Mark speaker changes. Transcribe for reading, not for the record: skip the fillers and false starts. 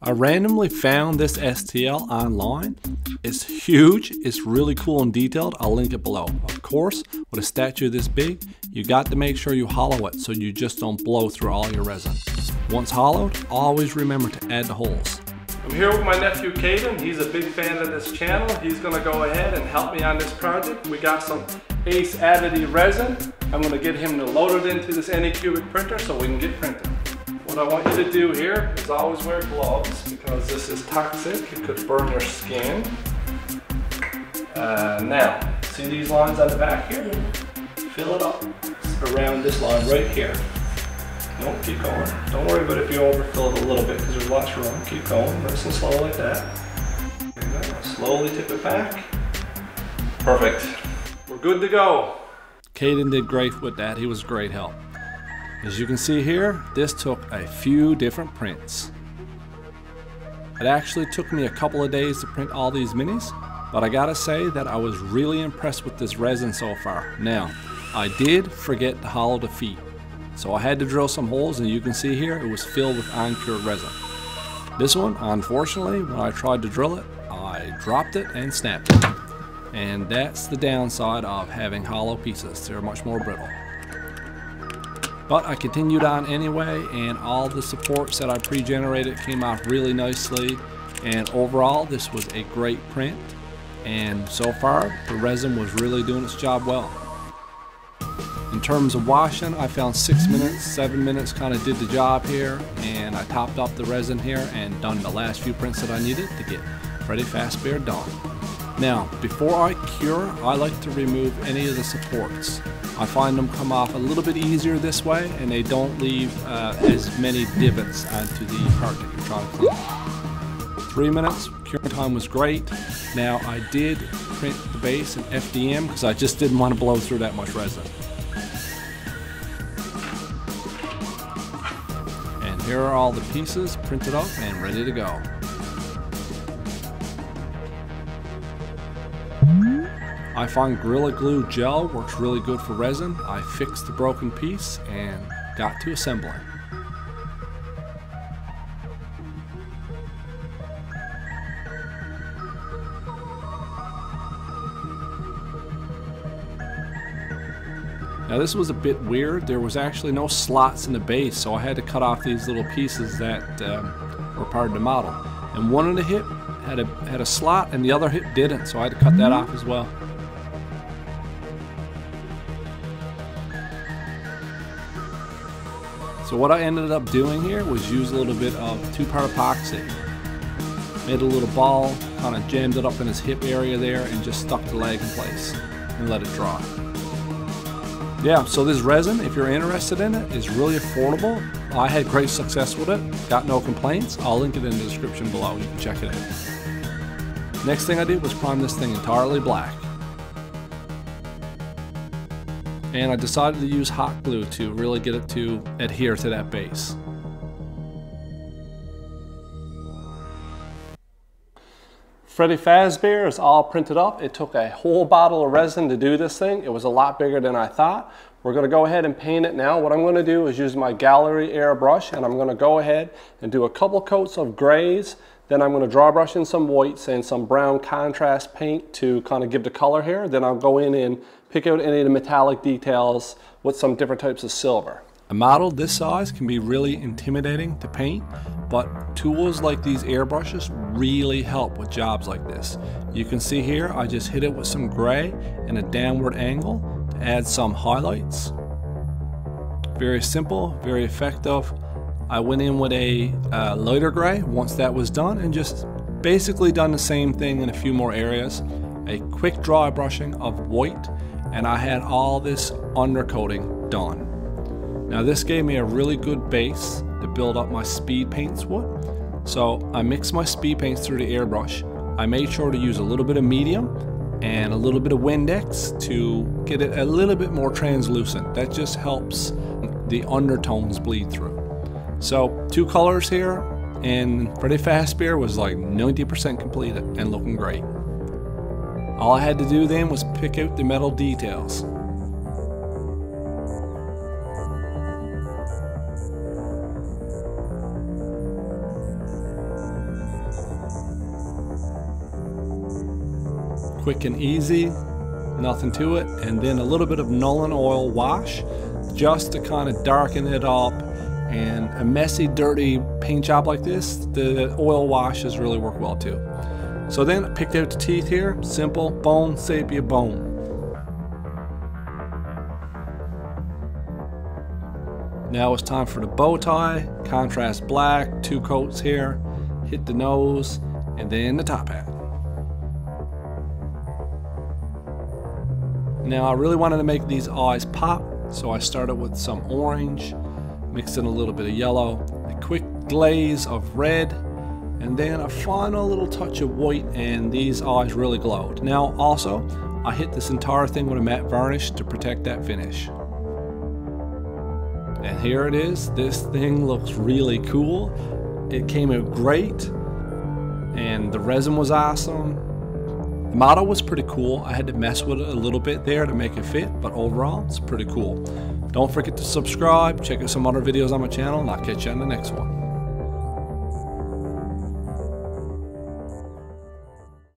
Speaker 1: I randomly found this STL online. It's huge, it's really cool and detailed. I'll link it below. Of course, with a statue this big, you got to make sure you hollow it so you just don't blow through all your resin. Once hollowed, always remember to add the holes. I'm here with my nephew Caden. He's a big fan of this channel. He's gonna go ahead and help me on this project. We got some Aceaddity Resin. I'm gonna get him to load it into this Anycubic printer so we can get printed. What I want you to do here is always wear gloves because this is toxic. It could burn your skin. Now, see these lines on the back here? Yeah. Fill it up around this line right here. No, keep going. Don't worry about if you overfill it a little bit because there's lots of room. Keep going, nice and slow like that. There you go. Slowly tip it back. Perfect. We're good to go. Caden did great with that. He was great help. As you can see here, this took a few different prints. It actually took me a couple of days to print all these minis, but I gotta say that I was really impressed with this resin so far. Now, I did forget to hollow the feet, so I had to drill some holes, and you can see here it was filled with uncured resin. This one, unfortunately, when I tried to drill it, I dropped it and snapped it. And that's the downside of having hollow pieces. They're much more brittle. But I continued on anyway, and all the supports that I pre-generated came out really nicely. And overall, this was a great print. And so far, the resin was really doing its job well. In terms of washing, I found 6 minutes, 7 minutes kind of did the job here. And I topped off the resin here and done the last few prints that I needed to get Freddy Fazbear done. Now, before I cure, I like to remove any of the supports. I find them come off a little bit easier this way, and they don't leave as many divots onto the part that you're trying to clean. 3 minutes, curing time was great. Now, I did print the base in FDM because I just didn't want to blow through that much resin. And here are all the pieces printed up and ready to go. I find Gorilla Glue gel works really good for resin. I fixed the broken piece and got to assembling. Now this was a bit weird. There was actually no slots in the base, so I had to cut off these little pieces that were part of the model. And one of the hip had a slot and the other hip didn't, so I had to cut that off as well. So what I ended up doing here was use a little bit of 2-part epoxy. Made a little ball, kind of jammed it up in his hip area there and just stuck the leg in place and let it dry. Yeah, so this resin, if you're interested in it, is really affordable. I had great success with it, got no complaints. I'll link it in the description below, you can check it out. Next thing I did was prime this thing entirely black. And I decided to use hot glue to really get it to adhere to that base. Freddy Fazbear is all printed up. It took a whole bottle of resin to do this thing. It was a lot bigger than I thought. We're going to go ahead and paint it now. What I'm going to do is use my Gaahleiri Air Brush, and I'm going to go ahead and do a couple coats of grays. Then I'm going to dry brush in some whites and some brown contrast paint to kind of give the color here. Then I'll go in and pick out any of the metallic details with some different types of silver. A model this size can be really intimidating to paint, but tools like these airbrushes really help with jobs like this. You can see here I just hit it with some gray and a downward angle to add some highlights. Very simple, very effective. I went in with a lighter gray once that was done and just basically done the same thing in a few more areas. A quick dry brushing of white, and I had all this undercoating done. Now this gave me a really good base to build up my speed paints with. So I mixed my speed paints through the airbrush. I made sure to use a little bit of medium and a little bit of Windex to get it a little bit more translucent. That just helps the undertones bleed through. So 2 colors here, and Freddy Fazbear was like 90% completed and looking great. All I had to do then was pick out the metal details.
Speaker 2: quick and easy, nothing to it. And then a little bit of Nuln Oil wash just to kind of darken it up. And a messy, dirty paint job like this, the oil washes really work well too. So then I picked out the teeth here, simple, bone, sepia, bone. Now it's time for the bow tie, contrast black, 2 coats here, hit the nose, and then the top hat. Now I really wanted to make these eyes pop, so I started with some orange, mixed in a little bit of yellow, a quick glaze of red, and then a final little touch of white, and these eyes really glowed. Now also, I hit this entire thing with a matte varnish to protect that finish. And here it is. This thing looks really cool. It came out great, and the resin was awesome. The model was pretty cool. I had to mess with it a little bit there to make it fit, but overall, it's pretty cool. Don't forget to subscribe, check out some other videos on my channel, and I'll catch you on the next one.